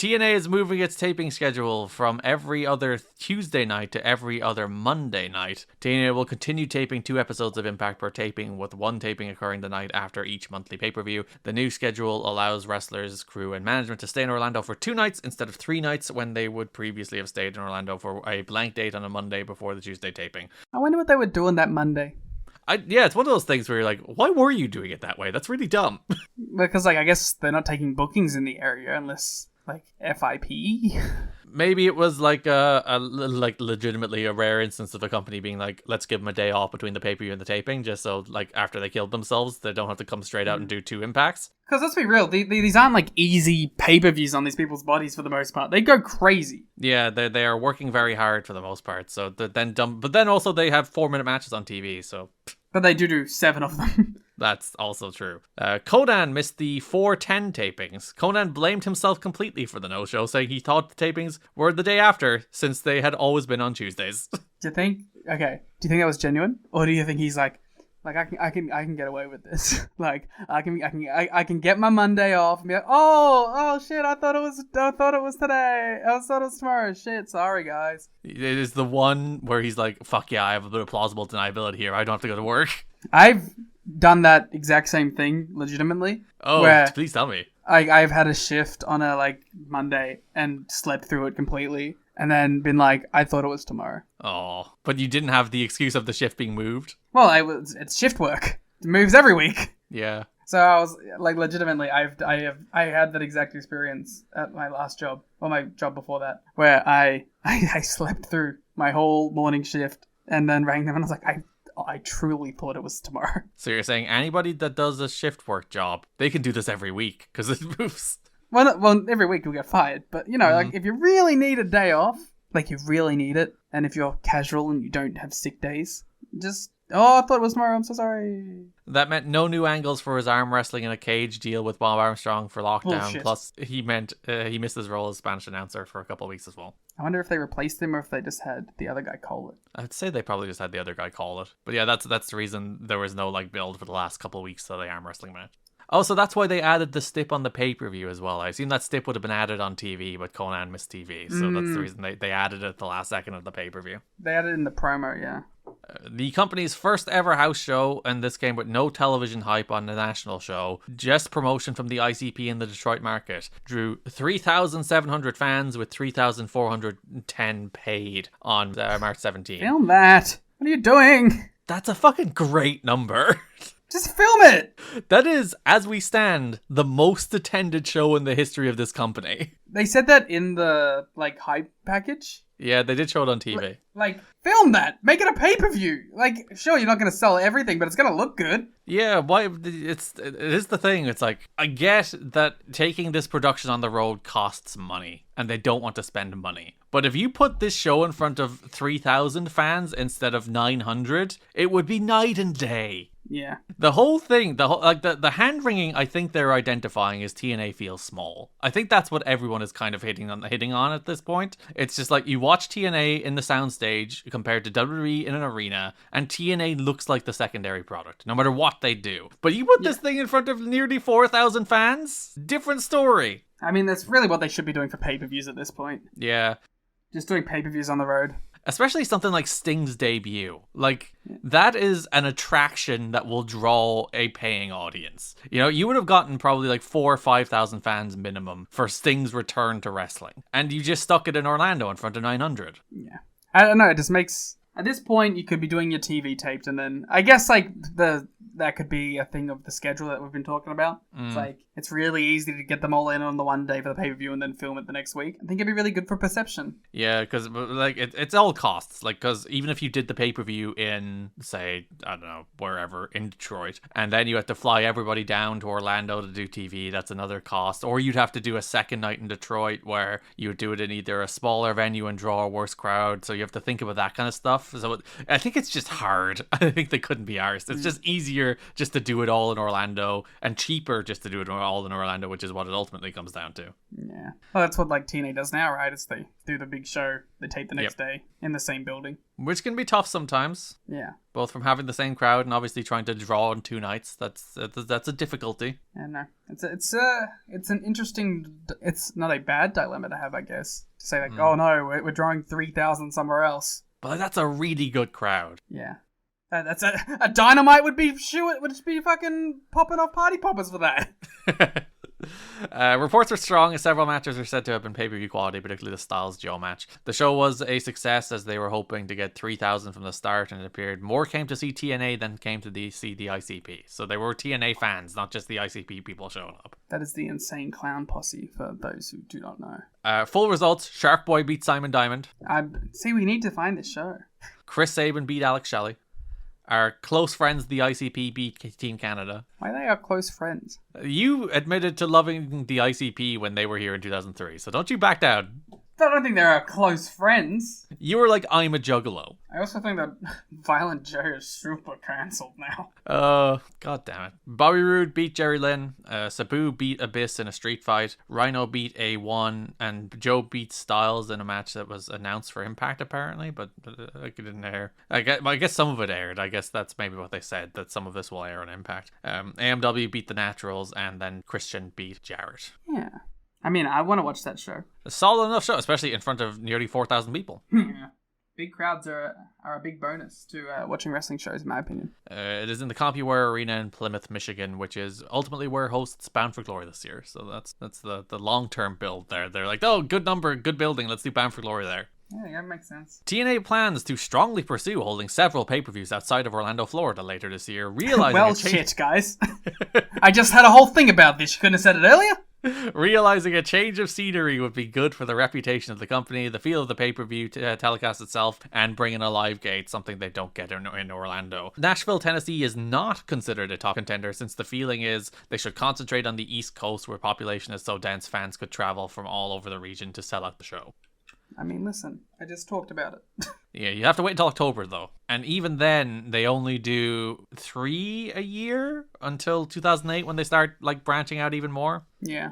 TNA is moving its taping schedule from every other Tuesday night to every other Monday night. TNA will continue taping 2 episodes of Impact per taping, with 1 taping occurring the night after each monthly pay-per-view. The new schedule allows wrestlers, crew, and management to stay in Orlando for 2 nights instead of 3 nights when they would previously have stayed in Orlando for a blank date on a Monday before the Tuesday taping. I wonder what they were doing that Monday. Yeah, it's one of those things where you're like, why were you doing it that way? That's really dumb. Because, like, I guess they're not taking bookings in the area unless, like, FIP. Maybe it was like legitimately a rare instance of a company being like, let's give them a day off between the pay-per-view and the taping, just so, like, after they killed themselves, they don't have to come straight out and do 2 impacts. Because let's be real, these aren't, like, easy pay-per-views on these people's bodies for the most part. They go crazy. Yeah, they are working very hard for the most part. So but then also they have 4-minute matches on TV, so... But they do 7 of them. That's also true. Conan missed the 410 tapings. Conan blamed himself completely for the no-show, saying he thought the tapings were the day after, since they had always been on Tuesdays. Do you think that was genuine? Or do you think he's like I can get away with this. Like I can get my Monday off and be like, oh shit, I thought it was today. I thought it was tomorrow. Shit, sorry guys. It is the one where he's like, fuck yeah, I have a bit of plausible deniability here. I don't have to go to work. I've done that exact same thing legitimately. Oh, please tell me. I've had a shift on a Monday and slept through it completely. And then been like, I thought it was tomorrow. Oh, but you didn't have the excuse of the shift being moved? Well, it's shift work. It moves every week. Yeah. So I was like, legitimately, I had that exact experience at my last job, or my job before that, where I slept through my whole morning shift and then rang them and I was like, I truly thought it was tomorrow. So you're saying anybody that does a shift work job, they can do this every week because it moves. Well, every week you'll get fired, but like if you really need a day off, like you really need it, and if you're casual and you don't have sick days, just, I thought it was tomorrow, I'm so sorry. That meant no new angles for his arm wrestling in a cage deal with Bob Armstrong for Lockdown. Bullshit. Plus, he missed his role as Spanish announcer for a couple of weeks as well. I wonder if they replaced him or if they just had the other guy call it. I'd say they probably just had the other guy call it. But yeah, that's the reason there was no build for the last couple of weeks of the arm wrestling match. Oh, so that's why they added the stip on the pay-per-view as well. I assume that stip would have been added on TV, but Conan missed TV. So that's the reason they added it at the last second of the pay-per-view. They added it in the promo, yeah. The company's first ever house show, and this came with no television hype on the national show, just promotion from the ICP in the Detroit market, drew 3,700 fans with 3,410 paid on March 17th. Film that! What are you doing? That's a fucking great number. Just film it! That is, as we stand, the most attended show in the history of this company. They said that in the, hype package? Yeah, they did show it on TV. Film that! Make it a pay-per-view! Sure, you're not going to sell everything, but it's going to look good. Yeah, why? It is the thing. It's like, I get that taking this production on the road costs money, and they don't want to spend money. But if you put this show in front of 3,000 fans instead of 900, it would be night and day. Yeah. The whole thing, the hand-wringing, I think they're identifying as TNA feels small. I think that's what everyone is kind of hitting on at this point. It's just like, you watch TNA in the soundstage compared to WWE in an arena, and TNA looks like the secondary product, no matter what they do. But you put this thing in front of nearly 4,000 fans? Different story. I mean, that's really what they should be doing for pay-per-views at this point. Yeah. Just doing pay-per-views on the road. Especially something like Sting's debut. That is an attraction that will draw a paying audience. You would have gotten probably 4,000 or 5,000 fans minimum for Sting's return to wrestling. And you just stuck it in Orlando in front of 900. Yeah. I don't know, it just makes... At this point, you could be doing your TV taped, and then... I guess, that could be a thing of the schedule that we've been talking about. It's really easy to get them all in on the one day for the pay-per-view and then film it the next week. I think it'd be really good for perception. Yeah, because it's all costs. Because even if you did the pay-per-view in, say, I don't know, wherever, in Detroit, and then you have to fly everybody down to Orlando to do TV, that's another cost. Or you'd have to do a second night in Detroit where you would do it in either a smaller venue and draw a worse crowd. So you have to think about that kind of stuff. So I think it's just hard. I think they couldn't be arsed. It's just easier easier just to do it all in Orlando and cheaper just to do it all in Orlando, which is what it ultimately comes down to. Yeah. Well, that's what like TNA does now, right? It's they do the big show, they tape the next day in the same building. Which can be tough sometimes. Yeah. Both from having the same crowd and obviously trying to draw on 2 nights. That's a difficulty. Yeah, no. It's an interesting, it's not a bad dilemma to have, I guess. To say like, oh no, we're drawing 3,000 somewhere else. But that's a really good crowd. Yeah. That's a Dynamite would be fucking popping off party poppers for that. Reports are strong as several matches are said to have been pay-per-view quality, particularly the Styles Joe match. The show was a success as they were hoping to get 3,000 from the start, and it appeared more came to see TNA than came to see the ICP. So they were TNA fans, not just the ICP people showing up. That is the Insane Clown Posse, for those who do not know. Full results, Shark Boy beat Simon Diamond. See, we need to find this show. Chris Sabin beat Alex Shelley. Our close friends, the ICP, beat Team Canada. Why they are close friends? You admitted to loving the ICP when they were here in 2003, so don't you back down. I don't think they're close friends. You were like, I'm a juggalo. I also think that Violent Joe is super cancelled now. God damn it. Bobby Roode beat Jerry Lynn. Sabu beat Abyss in a street fight. Rhino beat A1. And Joe beat Styles in a match that was announced for Impact, apparently, but it didn't air. I guess some of it aired. I guess that's maybe what they said, that some of this will air on Impact. AMW beat the Naturals, and then Christian beat Jarrett. Yeah. I mean, I want to watch that show. A solid enough show, especially in front of nearly 4,000 people. Yeah. Big crowds are a big bonus to watching wrestling shows, in my opinion. It is in the CompuWare Arena in Plymouth, Michigan, which is ultimately where hosts Bound for Glory this year. So that's the long-term build there. They're like, oh, good number, good building, let's do Bound for Glory there. Yeah, that makes sense. TNA plans to strongly pursue holding several pay-per-views outside of Orlando, Florida later this year, realizing well, shit, guys. I just had a whole thing about this. You couldn't have said it earlier? Realizing a change of scenery would be good for the reputation of the company, the feel of the pay-per-view telecast itself, and bringing a live gate, something they don't get in Orlando. Nashville, Tennessee is not considered a top contender, since the feeling is they should concentrate on the East Coast, where population is so dense fans could travel from all over the region to sell out the show. I mean, listen, I just talked about it. Yeah, you have to wait until October, though. And even then, they only do 3 a year until 2008, when they start, like, branching out even more. Yeah.